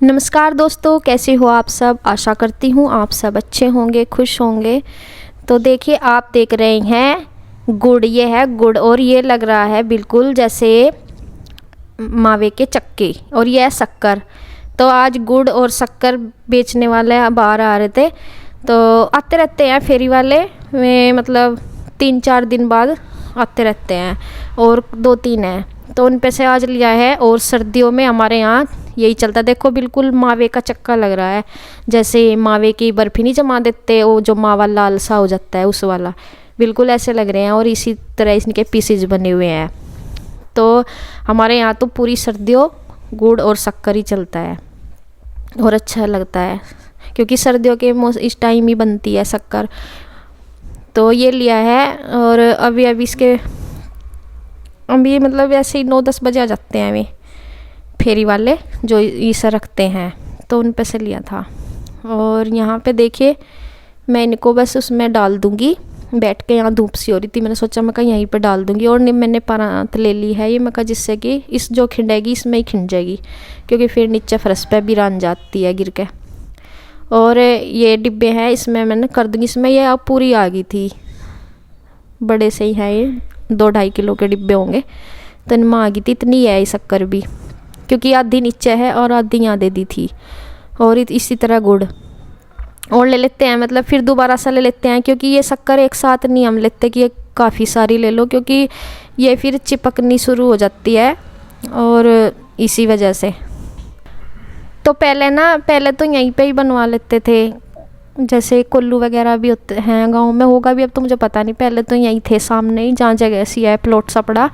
नमस्कार दोस्तों, कैसे हो आप सब। आशा करती हूँ आप सब अच्छे होंगे, खुश होंगे। तो देखिए, आप देख रहे हैं गुड़। ये है गुड़ और ये लग रहा है बिल्कुल जैसे मावे के चक्के, और ये है शक्कर। तो आज गुड़ और शक्कर बेचने वाले बाहर आ रहे थे। तो आते रहते हैं फेरी वाले में, मतलब 3-4 दिन बाद आते रहते हैं, और 2-3 हैं। तो उन पे से आज लिया है। और सर्दियों में हमारे यहाँ यही चलता। देखो, बिल्कुल मावे का चक्का लग रहा है, जैसे मावे की बर्फ़ी नहीं जमा देते, वो जो मावा लाल सा हो जाता है उस वाला, बिल्कुल ऐसे लग रहे हैं। और इसी तरह इनके पीसेज बने हुए हैं। तो हमारे यहाँ तो पूरी सर्दियों गुड़ और शक्कर ही चलता है, और अच्छा लगता है क्योंकि सर्दियों के इस टाइम ही बनती है शक्कर। तो ये लिया है, और अभी इसके अभी मतलब ऐसे ही 9-10 बजे आ जाते हैं अभी फेरी वाले जो इसे रखते हैं। तो उन पे से लिया था। और यहाँ पे देखिए, मैं इनको बस उसमें डाल दूँगी। बैठ के यहाँ धूप सी हो रही थी, मैंने सोचा मैं कहीं यहीं पे डाल दूँगी। और मैंने परात ले ली है ये, मैं कहा जिससे कि इस जो खिंडेगी इसमें ही खिंड जाएगी, क्योंकि फिर नीचे फर्श पे भी रन जाती है गिर के। और ये डिब्बे हैं, इसमें मैंने कर दूँगी। इसमें ये अब पूरी आ गई थी, बड़े से ही हैं ये, 2-2.5 किलो के डिब्बे होंगे। तो इनमें आ गई थी, इतनी है ये शक्कर भी, क्योंकि आधी नीचे है और आधी यहाँ दे दी थी। और इसी तरह गुड़ और ले लेते हैं, मतलब फिर दोबारा सा ले लेते हैं, क्योंकि ये शक्कर एक साथ नहीं हम लेते कि ये काफ़ी सारी ले लो, क्योंकि ये फिर चिपकनी शुरू हो जाती है। और इसी वजह से तो पहले तो यहीं पे ही बनवा लेते थे, जैसे कोल्लू वगैरह भी होते हैं गांव में, होगा भी अब तो मुझे पता नहीं। पहले तो यहीं थे सामने ही, जहाँ जगह सी है प्लॉट सा पड़ा।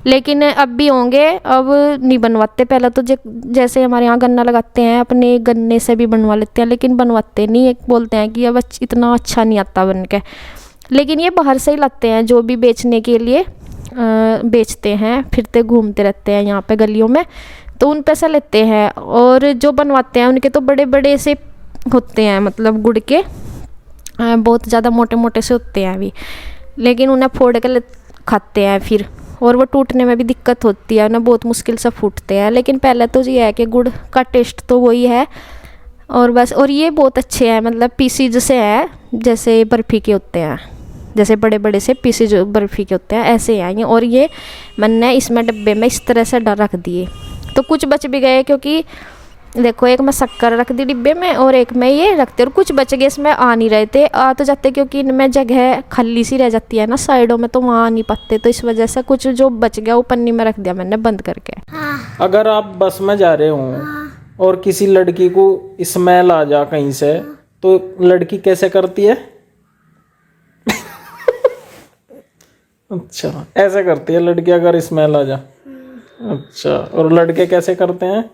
लेकिन अब भी होंगे, अब नहीं बनवाते। पहले तो जैसे हमारे यहाँ गन्ना लगाते हैं, अपने गन्ने से भी बनवा लेते हैं, लेकिन बनवाते नहीं। एक बोलते हैं कि अब इतना अच्छा नहीं आता बन के। लेकिन ये बाहर से ही लाते हैं, जो भी बेचने के लिए बेचते हैं, फिरते घूमते रहते हैं यहाँ पे गलियों में, तो उन पैसे लेते हैं। और जो बनवाते हैं उनके तो बड़े बड़े से होते हैं, मतलब गुड़ के बहुत ज़्यादा मोटे मोटे से होते हैं अभी, लेकिन उन्हें फोड़ के खाते हैं फिर। और वो टूटने में भी दिक्कत होती है, उन्हें बहुत मुश्किल से फूटते हैं। लेकिन पहले तो ये है कि गुड़ का टेस्ट तो वही है, और बस। और ये बहुत अच्छे हैं, मतलब पीसीज से है, जैसे बर्फ़ी के होते हैं, जैसे बड़े बड़े से पीसीज बर्फ़ी के होते हैं, ऐसे हैं ये। और ये मैंने इसमें डब्बे में इस तरह से रख दिए, तो कुछ बच भी गए, क्योंकि देखो एक मैं शक्कर रख दी डिब्बे में और एक में ये रखते। और कुछ बच गए, इसमें आ नहीं रहे थे, आ तो जाते, क्योंकि इनमें जगह खाली सी रह जाती है ना साइडों में, तो वहाँ आ नहीं पाते। तो इस वजह से कुछ जो बच गया वो पन्नी में रख दिया मैंने बंद करके। अगर आप बस में जा रहे हो और किसी लड़की को स्मेल आ जा कहीं से, तो लड़की कैसे करती है? अच्छा, ऐसे करती है लड़की अगर स्मेल आ जा। अच्छा, और लड़के कैसे करते हैं?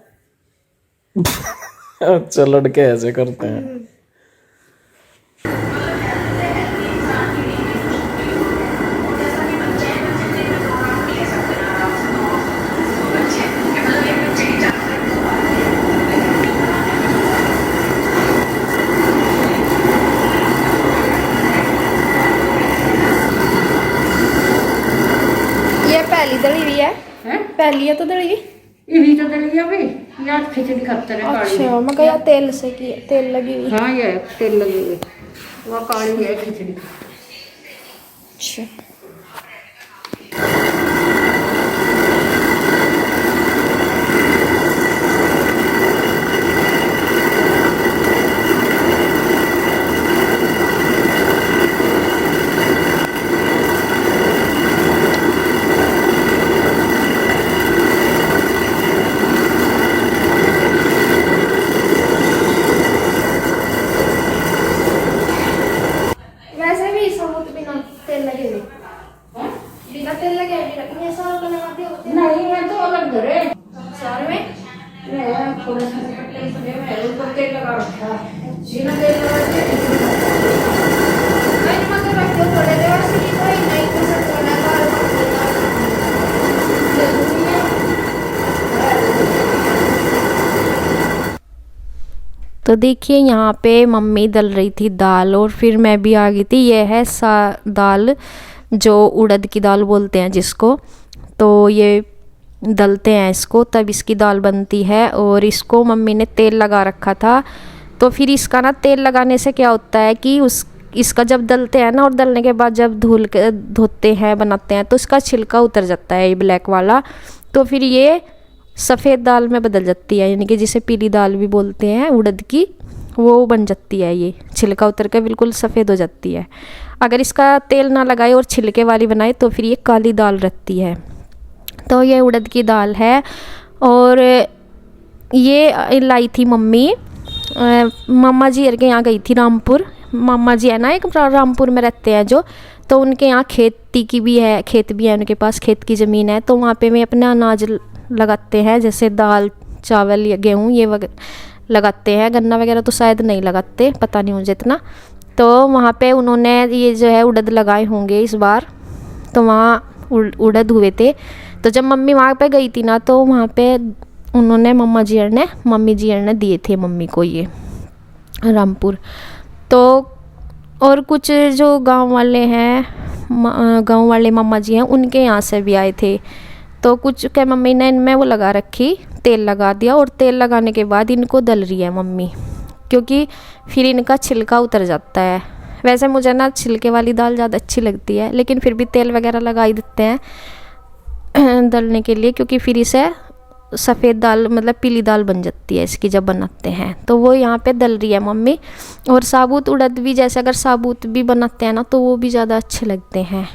अच्छा, लड़के ऐसे करते हैं। ये पहली दली हुई है, पहली है तो दली हुई इन्हीं तो दलिया भी यार खिचड़ी खाते रहे काली। अच्छा, मैं कहा तेल से की तेल लगी हुई। हाँ, ये तेल लगे हुए, वो काली है खिचड़ी। अच्छा, वैसे भी सबूत बिना तेल लगे हुए, बिना तेल लगे भी रखनी है। सारों को लगाते होते हैं नहीं, मैं तो अलग धरे सारे में। मैं थोड़ा सा तेल में ऊपर तेल लगा रखा है, बिना तेल लगा के मैंने मगर रख दो थोड़े देर से, कोई नहीं कर सकता ना तो देखिए, यहाँ पे मम्मी दल रही थी दाल, और फिर मैं भी आ गई थी। ये है दाल, जो उड़द की दाल बोलते हैं जिसको। तो ये दलते हैं इसको, तब इसकी दाल बनती है। और इसको मम्मी ने तेल लगा रखा था। तो फिर इसका ना तेल लगाने से क्या होता है कि इसका जब दलते हैं ना, और दलने के बाद जब धोते हैं बनाते हैं तो इसका छिलका उतर जाता है, ये ब्लैक वाला। तो फिर ये सफ़ेद दाल में बदल जाती है, यानी कि जिसे पीली दाल भी बोलते हैं उड़द की, वो बन जाती है। ये छिलका उतर के बिल्कुल सफ़ेद हो जाती है। अगर इसका तेल ना लगाए और छिलके वाली बनाए तो फिर ये काली दाल रहती है। तो ये उड़द की दाल है। और ये लाई थी मम्मी, मामा जी के यहाँ गई थी रामपुर। मामा जी है ना एक रामपुर में रहते हैं जो, तो उनके यहाँ खेती की भी है, खेत भी है उनके पास, खेत की ज़मीन है। तो वहाँ पे वे अपना अनाज लगाते हैं, जैसे दाल चावल या गेहूँ ये वगैरह लगाते हैं। गन्ना वगैरह तो शायद नहीं लगाते, पता नहीं मुझे इतना। तो वहाँ पे उन्होंने ये जो है उड़द लगाए होंगे इस बार, तो वहाँ उड़द हुए थे। तो जब मम्मी वहाँ पे गई थी ना, तो वहाँ पे उन्होंने मम्मी जी ने दिए थे मम्मी को ये रामपुर। तो और कुछ जो गांव वाले हैं, गांव वाले मम्मा जी हैं, उनके यहाँ से भी आए थे। तो कुछ के मम्मी ने इनमें वो लगा रखी, तेल लगा दिया। और तेल लगाने के बाद इनको दल रही है मम्मी, क्योंकि फिर इनका छिलका उतर जाता है। वैसे मुझे ना छिलके वाली दाल ज़्यादा अच्छी लगती है, लेकिन फिर भी तेल वगैरह लगा ही देते हैं दलने के लिए, क्योंकि फिर इसे सफ़ेद दाल मतलब पीली दाल बन जाती है इसकी जब बनाते हैं। तो वो यहाँ पे दल रही है मम्मी। और साबुत उड़द भी, जैसे अगर साबुत भी बनाते हैं ना तो वो भी ज़्यादा अच्छे लगते हैं,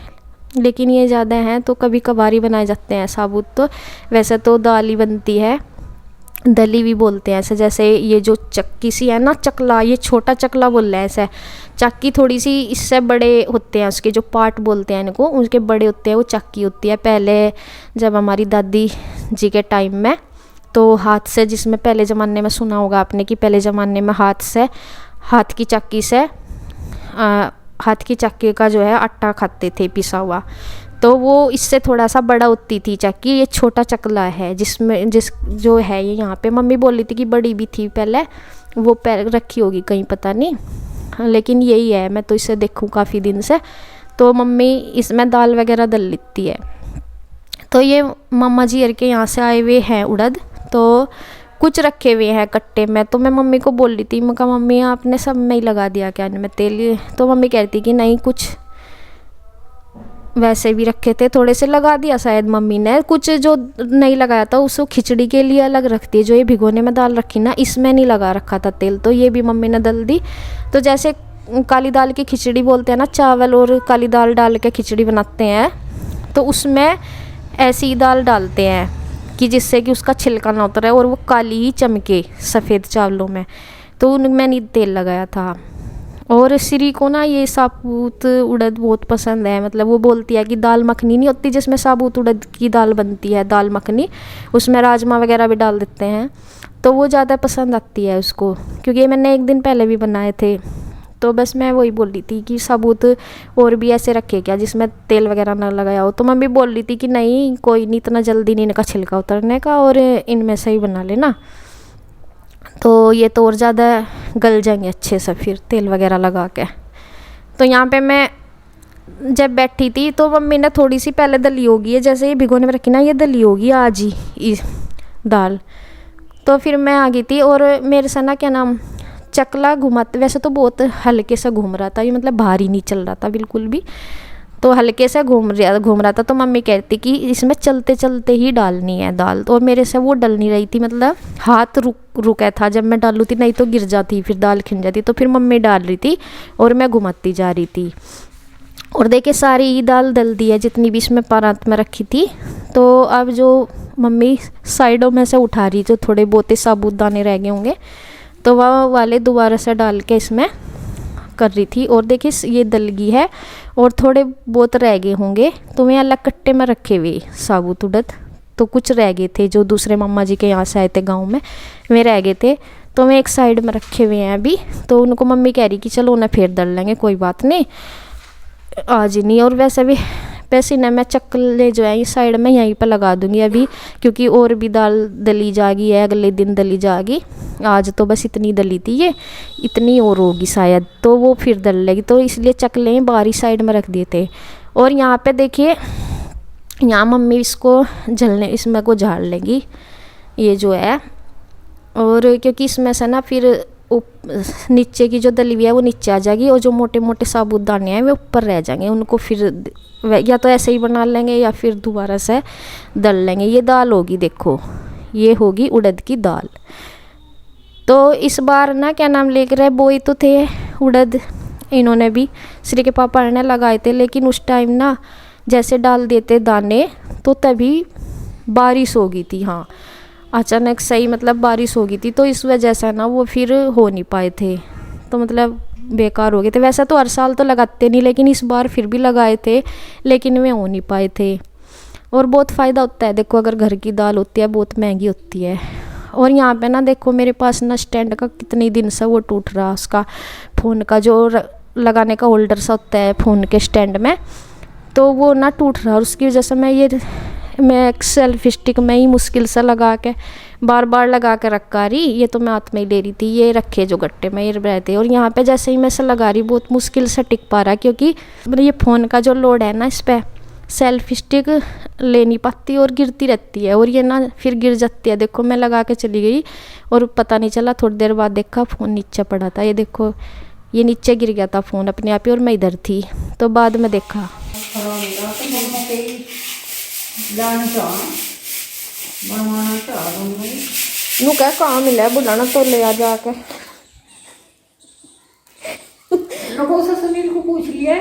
लेकिन ये ज़्यादा हैं तो कभी कभार ही बनाए जाते हैं साबुत। तो वैसे तो दाल ही बनती है, दली भी बोलते हैं ऐसे। जैसे ये जो चक्की सी है ना, चकला, ये छोटा चकला बोल रहे हैं ऐसे। चक्की थोड़ी सी इससे बड़े होते हैं, उसके जो पार्ट बोलते हैं इनको, उसके बड़े होते हैं, वो चक्की होती है। पहले जब हमारी दादी जी के टाइम में, तो हाथ से, जिसमें पहले ज़माने में सुना होगा आपने कि पहले ज़माने में हाथ की चक्की का जो है आटा खाते थे पिसा हुआ। तो वो इससे थोड़ा सा बड़ा होती थी चक्की। ये छोटा चकला है जो है ये यहाँ पे। मम्मी बोल रही थी कि बड़ी भी थी पहले, वो रखी होगी कहीं, पता नहीं, लेकिन यही है। मैं तो इसे देखूँ काफ़ी दिन से। तो मम्मी इसमें दाल वगैरह दल लेती है। तो ये मामा जी के यहाँ से आए हुए हैं उड़द, तो कुछ रखे हुए हैं कट्टे में। तो मैं मम्मी को बोल रही थी, मैं कहा मम्मी आपने सब में ही लगा दिया क्या इनमें तेल? तो मम्मी कहती कि नहीं, कुछ वैसे भी रखे थे, थोड़े से लगा दिया शायद मम्मी ने। कुछ जो नहीं लगाया था उसको खिचड़ी के लिए अलग रखती है। जो ये भिगोने में दाल रखी ना, इसमें नहीं लगा रखा था तेल, तो ये भी मम्मी ने दल दी। तो जैसे काली दाल की खिचड़ी बोलते हैं ना, चावल और काली दाल डाल के खिचड़ी बनाते हैं, तो उसमें ऐसी दाल डालते हैं कि जिससे कि उसका छिलका ना उतरे और वो काली ही चमके सफ़ेद चावलों में। तो उनमें नहीं तेल लगाया था। और श्री को ना ये साबुत उड़द बहुत पसंद है। मतलब वो बोलती है कि दाल मखनी नहीं होती जिसमें साबुत उड़द की दाल बनती है, दाल मखनी, उसमें राजमा वगैरह भी डाल देते हैं, तो वो ज़्यादा पसंद आती है उसको। क्योंकि मैंने एक दिन पहले भी बनाए थे, तो बस मैं वही बोल रही थी कि साबुत और भी ऐसे रखे क्या जिसमें तेल वगैरह ना लगाया हो। तो मम्मी बोल रही थी कि नहीं, कोई नहीं, इतना जल्दी नहीं इनका छिलका उतरने का, और इनमें से ही बना लेना। तो ये तो और ज़्यादा गल जाएंगे अच्छे से फिर तेल वगैरह लगा के। तो यहाँ पे मैं जब बैठी थी तो मम्मी ने थोड़ी सी पहले दली होगी, जैसे ये भिगोने में रखी ना, ये दली होगी आज ही दाल। तो फिर मैं आ गई थी, और मेरे से ना क्या नाम चकला घुमाते, वैसे तो बहुत हल्के से घूम रहा था ये, मतलब भारी नहीं चल रहा था बिल्कुल भी, तो हल्के से घूम रहा था। तो मम्मी कहती कि इसमें चलते चलते ही डालनी है दाल, तो मेरे से वो डल नहीं रही थी, मतलब हाथ रुका था जब मैं डालू थी, नहीं तो गिर जाती, फिर दाल खिन जाती। तो फिर मम्मी डाल रही थी और मैं घुमाती जा रही थी। और देखिए सारी ही दाल दल दी है जितनी भी इसमें परात में रखी थी। तो अब जो मम्मी साइडों में से उठा रही, जो थोड़े बहुत साबुत दाने रह गए होंगे, तो वह वाले दोबारा से डाल के इसमें कर रही थी। और देखिए ये दलगी है और थोड़े बहुत रह गए होंगे, तो मैं अलग कट्टे में रखे हुए साबुत उड़द। तो कुछ रह गए थे जो दूसरे मम्मा जी के यहाँ से आए थे गांव में, वे रह गए थे, तो मैं एक साइड में रखे हुए हैं अभी। तो उनको मम्मी कह रही कि चलो उन्हें फिर दल लेंगे, कोई बात नहीं, आज ही नहीं। और वैसे भी ना मैं चकले जो है ये साइड में यहीं पर लगा दूंगी अभी, क्योंकि और भी दाल दली जाएगी है, अगले दिन दली जाएगी। आज तो बस इतनी दली थी, ये इतनी और होगी शायद, तो वो फिर दल लेगी। तो इसलिए चकले बाहरी साइड में रख दिए थे। और यहाँ पे देखिए यहाँ मम्मी इसको इसमें को झाड़ लेंगी ये जो है, और क्योंकि इसमें से ना फिर नीचे की जो दली हुई है वो नीचे आ जाएगी और जो मोटे मोटे साबुत दाने हैं वे ऊपर रह जाएंगे, उनको फिर या तो ऐसे ही बना लेंगे या फिर दोबारा से दल लेंगे। ये दाल होगी, देखो ये होगी उड़द की दाल। तो इस बार ना क्या नाम लेकर रहे, बोई तो थे उड़द इन्होंने भी, श्री के पापा ने लगाए थे, लेकिन उस टाइम ना जैसे डाल देते दाने तो तभी बारिश हो गई थी। हाँ, अचानक सही मतलब बारिश हो गई थी, तो इस वजह से ना वो फिर हो नहीं पाए थे, तो मतलब बेकार हो गए थे। वैसे तो हर साल तो लगाते नहीं, लेकिन इस बार फिर भी लगाए थे, लेकिन वे हो नहीं पाए थे। और बहुत फ़ायदा होता है, देखो अगर घर की दाल होती है, बहुत महंगी होती है। और यहाँ पे ना देखो मेरे पास ना स्टैंड का कितने दिन से वो टूट रहा, उसका फ़ोन का जो लगाने का होल्डर सा होता है फ़ोन के स्टैंड में, तो वो ना टूट रहा, और उसकी वजह से मैं सेल्फ स्टिक में ही मुश्किल से लगा के बार बार लगा के रखा रही। ये तो मैं हाथ में ही ले रही थी, ये रखे जो गट्टे में ये रहते। और यहाँ पे जैसे ही मैं से लगा रही बहुत मुश्किल से टिक पा रहा, क्योंकि ये फ़ोन का जो लोड है ना इस पर सेल्फ स्टिक ले नहीं पाती और गिरती रहती है, और ये ना फिर गिर जाती है। देखो मैं लगा के चली गई और पता नहीं चला, थोड़ी देर बाद देखा फ़ोन नीचे पड़ा था। ये देखो ये नीचे गिर गया था फ़ोन अपने आप ही, और मैं इधर थी, तो बाद में देखा। नू क्या काम मिला है बुलाना, तो ले आ जाके सुनील को पूछ लिया।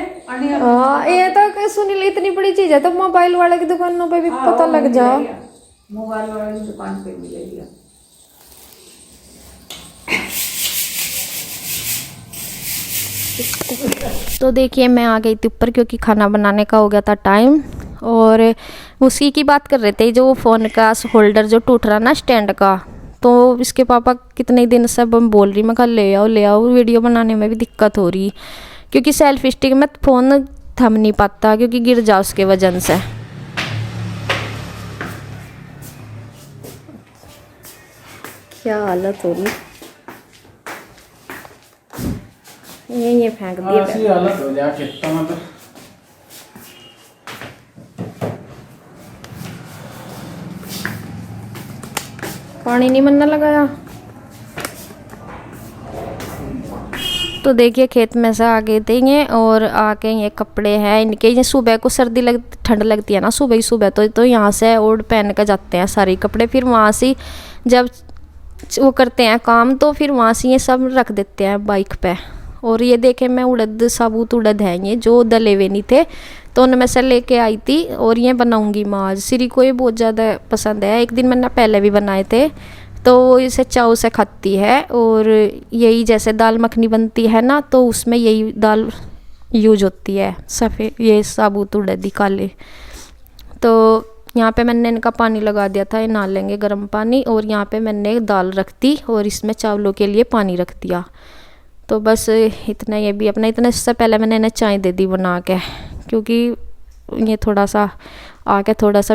हाँ ये तो सुनील इतनी बड़ी चीज है, तो मोबाइल वाले की दुकानों पे भी पता लग जा। मोबाइल वाले की दुकान पे मिलेगा। तो देखिए मैं आ गई थी ऊपर, क्योंकि खाना बनाने का हो गया था टाइम, और उसी की बात कर रहे थे जो फ़ोन का होल्डर जो टूट रहा ना स्टैंड का। तो इसके पापा कितने दिन से बोल रही, मैं कहा ले आओ, वीडियो बनाने में भी दिक्कत हो रही, क्योंकि सेल्फ स्टिक में फ़ोन थम नहीं पाता, क्योंकि गिर जाओ उसके वजन से। क्या हालत हो रही, ये फेंक दिया। ऐसी हालत हो जाए कितना मतलब। पानी नहीं बनना लगाया। तो देखिए खेत में से आ गए थे ये, और आके ये कपड़े हैं इनके, ये सुबह को ठंड लगती है ना सुबह ही सुबह, तो यहाँ से ओढ़ पहन कर जाते हैं सारे कपड़े, फिर वहाँ से जब वो करते हैं काम तो फिर वहाँ से ये सब रख देते हैं बाइक पे। और ये देखे मैं उड़द साबुत उड़द है ये जो दले हुए नहीं थे, तो उनमें से लेके आई थी, और ये बनाऊंगी मैं आज। श्री को ये बहुत ज़्यादा पसंद है, एक दिन मैंने पहले भी बनाए थे, तो वो इसे चाव से खाती है। और यही जैसे दाल मखनी बनती है ना, तो उसमें यही दाल यूज होती है, सफ़ेद ये साबुत उड़द काले। तो यहाँ पे मैंने इनका पानी लगा दिया था, ये नहा लेंगे गर्म पानी, और यहाँ पे मैंने दाल रख दी और इसमें चावलों के लिए पानी रख दिया। तो बस इतना, ये भी अपना इतना, इससे पहले मैंने इन्हें चाय दे दी बना के, क्योंकि ये थोड़ा सा आके थोड़ा सा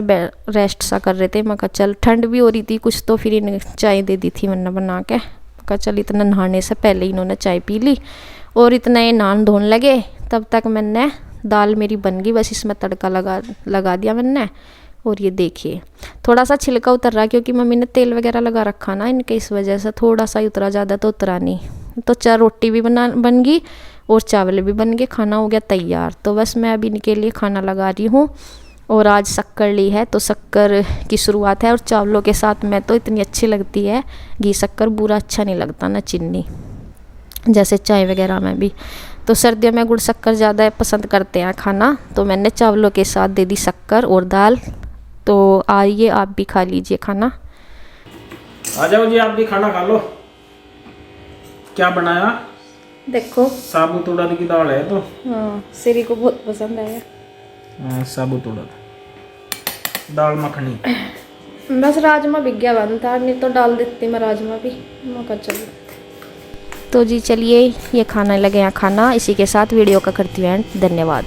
रेस्ट सा कर रहे थे। मैं कहा चल ठंड भी हो रही थी कुछ, तो फिर इन्हें चाय दे दी थी मैंने बना के। कहा चल इतना नहाने से पहले इन्होंने चाय पी ली, और इतना ये नहान धोने लगे, तब तक मैंने दाल मेरी बन गई, बस इसमें तड़का लगा दिया मैंने। और ये देखिए थोड़ा सा छिलका उतर रहा, क्योंकि मम्मी ने तेल वगैरह लगा रखा ना इनके, इस वजह से थोड़ा सा ही उतरा, ज़्यादा तो उतरा नहीं। तो रोटी भी बन गई और चावल भी बन गए, खाना हो गया तैयार। तो बस मैं अभी इनके लिए खाना लगा रही हूँ। और आज शक्कर ली है, तो शक्कर की शुरुआत है, और चावलों के साथ में तो इतनी अच्छी लगती है घी शक्कर, बुरा अच्छा नहीं लगता ना चीनी, जैसे चाय वगैरह में भी। तो सर्दियों में गुड़ शक्कर ज़्यादा पसंद करते हैं खाना, तो मैंने चावलों के साथ दे दी शक्कर और दाल। तो आइए आप भी खा लीजिए खाना। आ जाओ जी, आप भी खाना खा लो। क्या बनाया? देखो साबुत उड़द की दाल है। तो हाँ, श्री को बहुत पसंद आया। साबुत उड़द दाल मखनी। बस राजमा भिग्या बन था, नहीं तो डाल देती मैं राजमा भी, मौका चलो। तो जी चलिए ये खाना लगे यहाँ खाना, इसी के साथ वीडियो का करती हूँ एंड। धन्यवाद।